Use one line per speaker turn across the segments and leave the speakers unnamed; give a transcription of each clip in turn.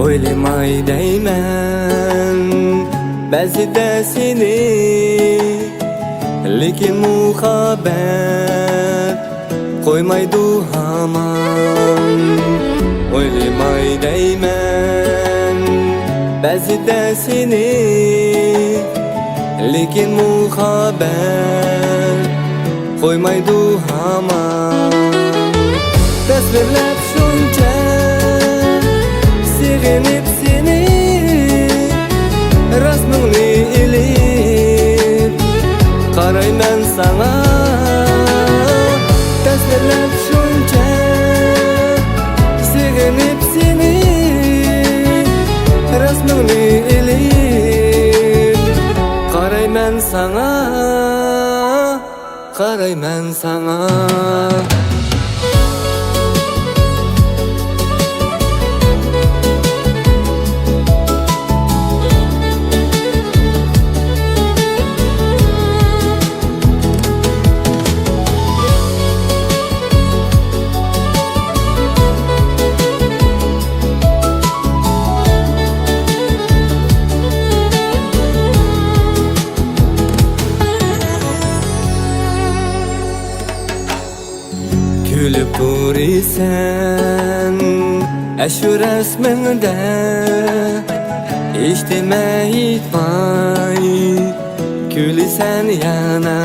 O'ylamay deyman ba'zida seni, lekin muhabbat qo'ymaydi hamon. O'ylamay deyman ba'zida seni, lekin muhabbat qo'ymaydi hamon. Tasvirlab shuncha sevib seni, rasmingni ilib qarayman sana. Tasvirlab shuncha sevib seni, rasmingni ilib qarayman sana, qarayman sana. Gülüp durisen şu resminde, İçtime itmay gülisen yana.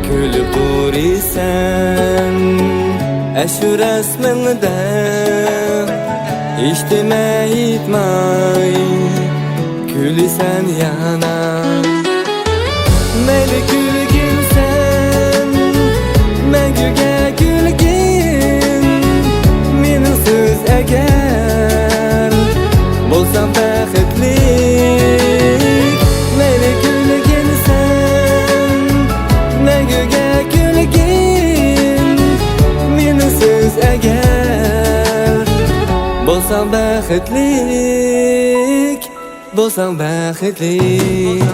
Gülüp durisen şu resminde, İçtime itmay gülisen yana. Meyli gülgin sen, Məngüge gülgin, mensiz eğer bolsam bəxtlik. Meyli gülgin sen, məngüge gülgin, mensiz eğer bolsam bəxtlik, bolsam bəxtlik.